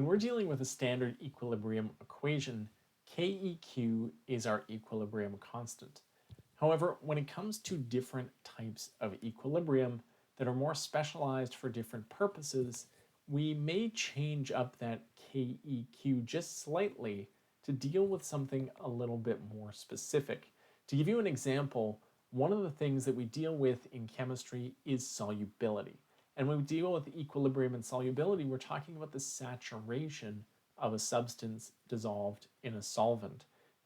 When we're dealing with a standard equilibrium equation, KEQ is our equilibrium constant. However, when it comes to different types of equilibrium that are more specialized for different purposes, we may change up that KEQ just slightly to deal with something a little bit more specific. To give you an example, one of the things that we deal with in chemistry is solubility. And when we deal with equilibrium and solubility, we're talking about the saturation of a substance dissolved in a solvent.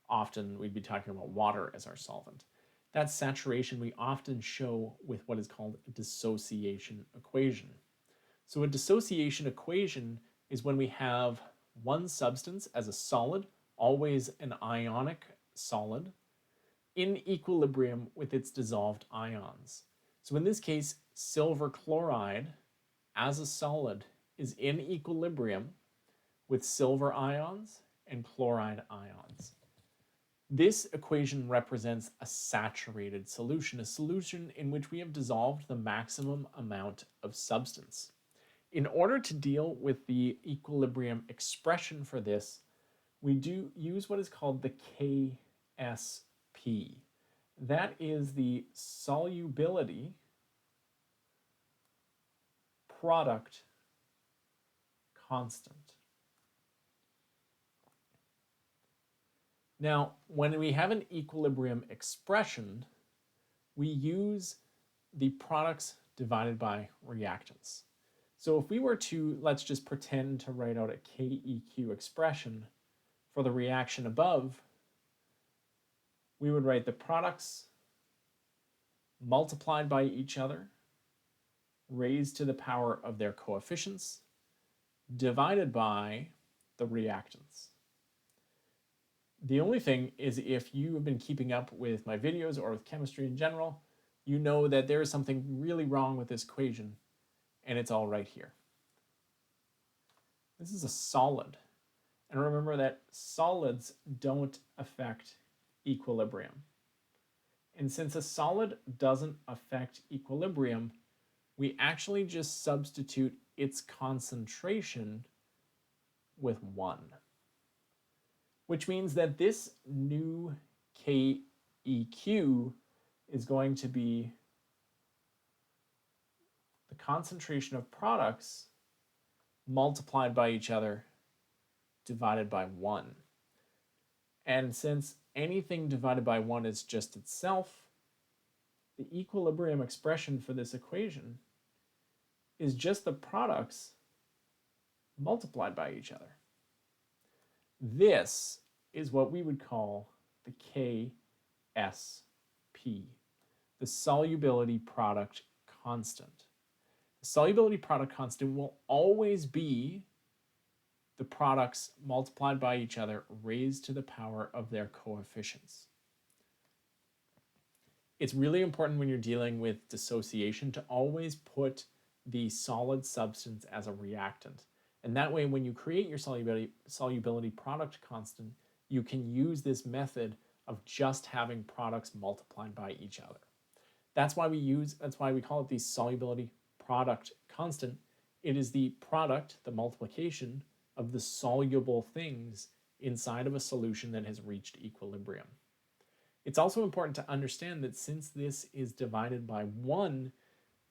Often we'd be talking about water as our solvent. That saturation we often show with what is called a dissociation equation. So a dissociation equation is when we have one substance as a solid, always an ionic solid, in equilibrium with its dissolved ions. So in this case, silver chloride as a solid is in equilibrium with silver ions and chloride ions. This equation represents a saturated solution, a solution in which we have dissolved the maximum amount of substance. In order to deal with the equilibrium expression for this, we do use what is called the KSP. That is the solubility product constant. Now, when we have an equilibrium expression, we use the products divided by reactants. So if we were to, let's just pretend to write out a KEQ expression for the reaction above, we would write the products multiplied by each other, raised to the power of their coefficients, divided by the reactants. The only thing is, if you have been keeping up with my videos or with chemistry in general, you know that there is something really wrong with this equation, and it's all right here. This is a solid. And remember that solids don't affect equilibrium. And since a solid doesn't affect equilibrium, we actually just substitute its concentration with 1. Which means that this new KEQ is going to be the concentration of products multiplied by each other divided by 1. And since anything divided by 1 is just itself, the equilibrium expression for this equation is just the products multiplied by each other. This is what we would call the KSP, the solubility product constant. The solubility product constant will always be the products multiplied by each other raised to the power of their coefficients. It's really important when you're dealing with dissociation to always put the solid substance as a reactant. And that way, when you create your solubility product constant, you can use this method of just having products multiplied by each other. That's why we call it the solubility product constant. It is the product, the multiplication of the soluble things inside of a solution that has reached equilibrium. It's also important to understand that since this is divided by 1,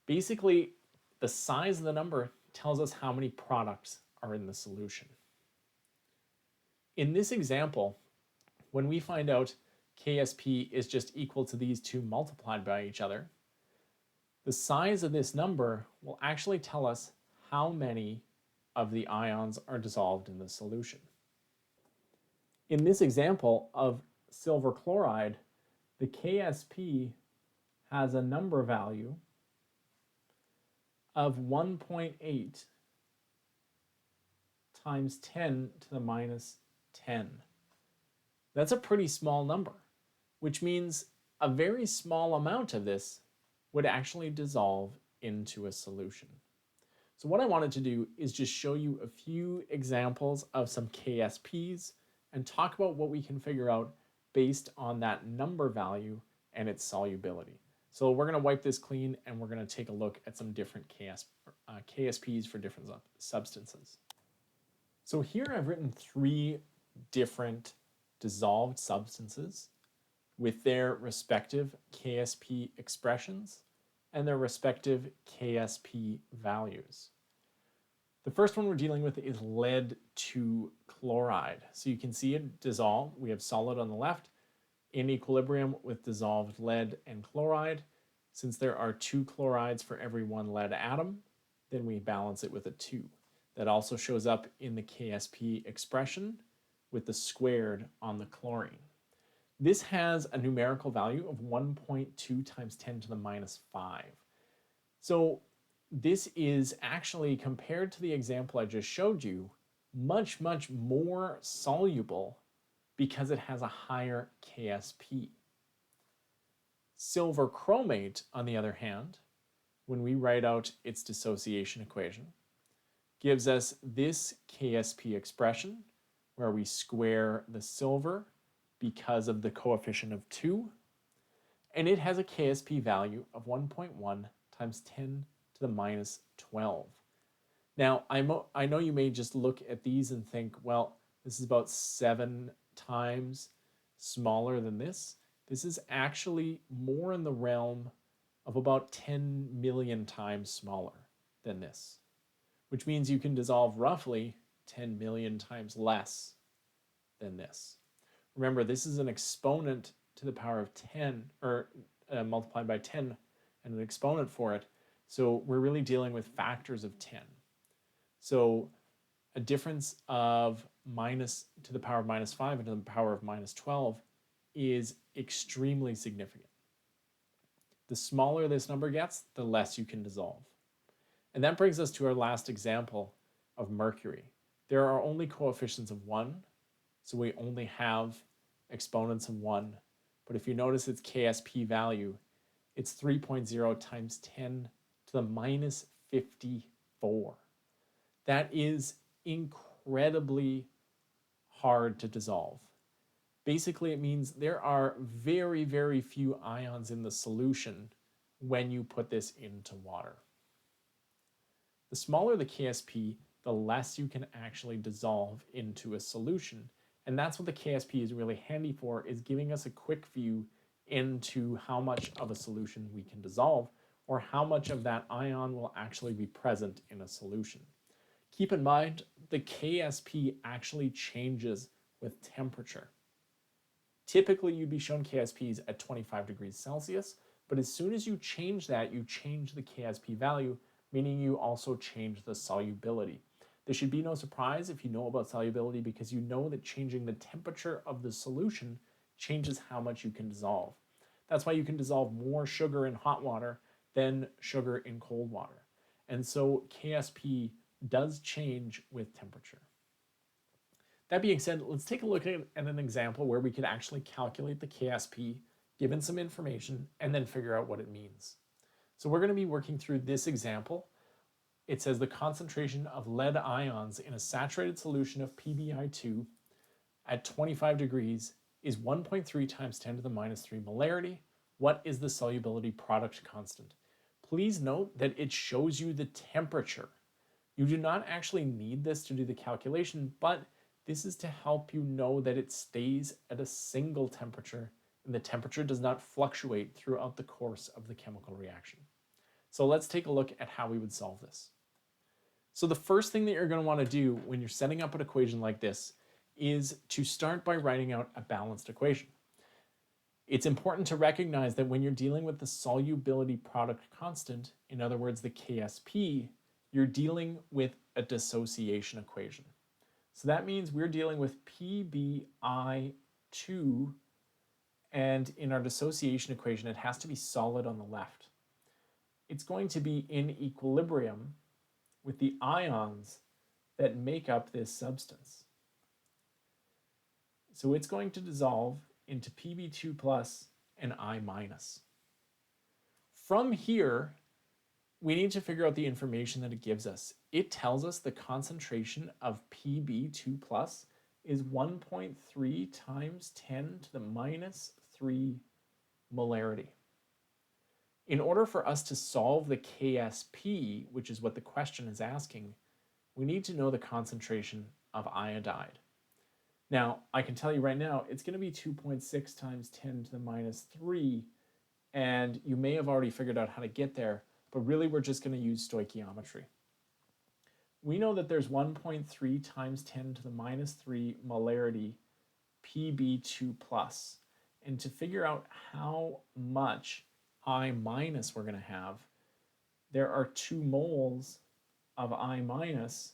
basically the size of the number tells us how many products are in the solution. In this example, when we find out KSP is just equal to these two multiplied by each other, the size of this number will actually tell us how many of the ions are dissolved in the solution. In this example of silver chloride, the KSP has a number value of 1.8 times 10 to the minus 10. That's a pretty small number, which means a very small amount of this would actually dissolve into a solution. So what I wanted to do is just show you a few examples of some KSPs and talk about what we can figure out based on that number value and its solubility. So we're going to wipe this clean and we're going to take a look at some different KSPs for different substances. So here I've written 3 different dissolved substances with their respective KSP expressions and their respective KSP values. The first one we're dealing with is lead 2 chloride. So you can see it dissolve. We have solid on the left in equilibrium with dissolved lead and chloride. Since there are 2 chlorides for every 1 lead atom, then we balance it with a 2. That also shows up in the KSP expression with the squared on the chlorine. This has a numerical value of 1.2 times 10 to the minus 5. So this is actually, compared to the example I just showed you, much, much more soluble because it has a higher KSP. Silver chromate, on the other hand, when we write out its dissociation equation, gives us this KSP expression where we square the silver because of the coefficient of 2, and it has a KSP value of 1.1 times 10 to the minus 12. Now, I know you may just look at these and think, well, this is about 7 times smaller than this. This is actually more in the realm of about 10 million times smaller than this, which means you can dissolve roughly 10 million times less than this. Remember, this is an exponent to the power of 10, or multiplied by 10, and an exponent for it. So we're really dealing with factors of 10. So a difference of minus to the power of minus 5 and to the power of minus 12 is extremely significant. The smaller this number gets, the less you can dissolve. And that brings us to our last example of mercury. There are only coefficients of 1, so we only have exponents of 1. But if you notice its KSP value, it's 3.0 times 10 to the minus 54. That is incredibly hard to dissolve. Basically, it means there are very, very few ions in the solution when you put this into water. The smaller the KSP, the less you can actually dissolve into a solution. And that's what the KSP is really handy for, is giving us a quick view into how much of a solution we can dissolve, or how much of that ion will actually be present in a solution. Keep in mind, the KSP actually changes with temperature. Typically, you'd be shown KSPs at 25 degrees Celsius, but as soon as you change that, you change the KSP value, meaning you also change the solubility. This should be no surprise if you know about solubility, because you know that changing the temperature of the solution changes how much you can dissolve. That's why you can dissolve more sugar in hot water than sugar in cold water. And so KSP does change with temperature. That being said, let's take a look at an example where we could actually calculate the KSP, given some information, and then figure out what it means. So we're going to be working through this example. It says the concentration of lead ions in a saturated solution of PbI2 at 25 degrees is 1.3 times 10 to the minus 3 molarity. What is the solubility product constant? Please note that it shows you the temperature. You do not actually need this to do the calculation, but this is to help you know that it stays at a single temperature, and the temperature does not fluctuate throughout the course of the chemical reaction. So let's take a look at how we would solve this. So the first thing that you're going to want to do when you're setting up an equation like this is to start by writing out a balanced equation. It's important to recognize that when you're dealing with the solubility product constant, in other words, the KSP, you're dealing with a dissociation equation. So that means we're dealing with PbI2, and in our dissociation equation, it has to be solid on the left. It's going to be in equilibrium with the ions that make up this substance. So it's going to dissolve into Pb2 plus and I minus. From here, we need to figure out the information that it gives us. It tells us the concentration of Pb2 plus is 1.3 times 10 to the minus 3 molarity. In order for us to solve the KSP, which is what the question is asking, we need to know the concentration of iodide. Now, I can tell you right now, it's going to be 2.6 times 10 to the minus 3, and you may have already figured out how to get there, but really we're just going to use stoichiometry. We know that there's 1.3 times 10 to the minus 3 molarity Pb2 plus. And to figure out how much I minus we're going to have, there are 2 moles of I minus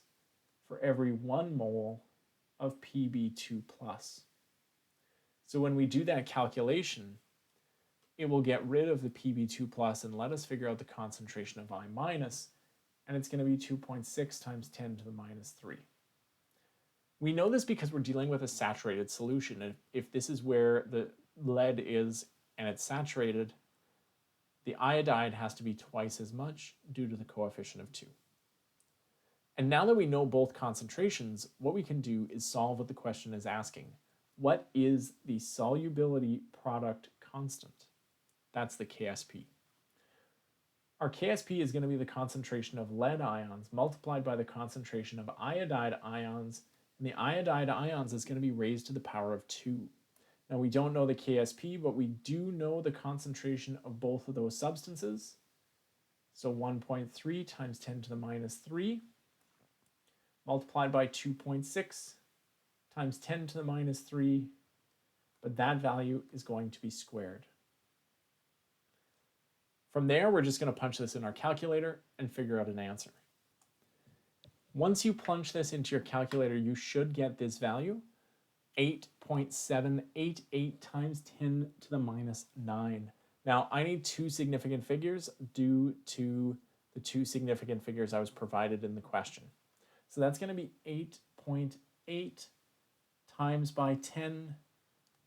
for every 1 mole of Pb2 plus. So when we do that calculation, it will get rid of the Pb2 plus and let us figure out the concentration of I minus, and it's going to be 2.6 times 10 to the minus 3. We know this because we're dealing with a saturated solution. If this is where the lead is and it's saturated, the iodide has to be twice as much due to the coefficient of 2. And now that we know both concentrations, what we can do is solve what the question is asking. What is the solubility product constant? That's the KSP. Our KSP is going to be the concentration of lead ions multiplied by the concentration of iodide ions, and the iodide ions is going to be raised to the power of 2. Now we don't know the KSP, but we do know the concentration of both of those substances. So 1.3 times 10 to the minus 3 multiplied by 2.6 times 10 to the minus 3, but that value is going to be squared. From there, we're just going to punch this in our calculator and figure out an answer. Once you plunge this into your calculator, you should get this value, 8.788 times 10 to the minus 9. Now, I need 2 significant figures due to the 2 significant figures I was provided in the question. So that's going to be 8.8 times by 10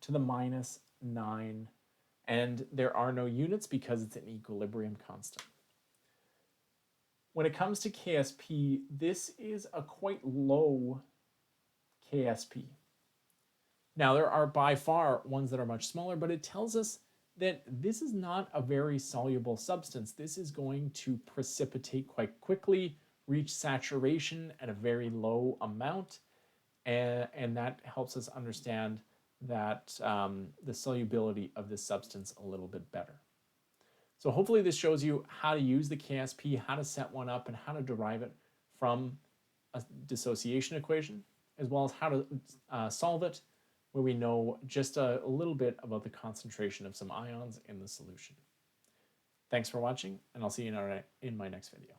to the minus 9. And there are no units because it's an equilibrium constant. When it comes to KSP, this is a quite low KSP. Now, there are by far ones that are much smaller, but it tells us that this is not a very soluble substance. This is going to precipitate quite quickly, reach saturation at a very low amount, and that helps us understand that the solubility of this substance a little bit better. So hopefully this shows you how to use the KSP, how to set one up, and how to derive it from a dissociation equation, as well as how to solve it, where we know just a little bit about the concentration of some ions in the solution. Thanks for watching, and I'll see you in my next video.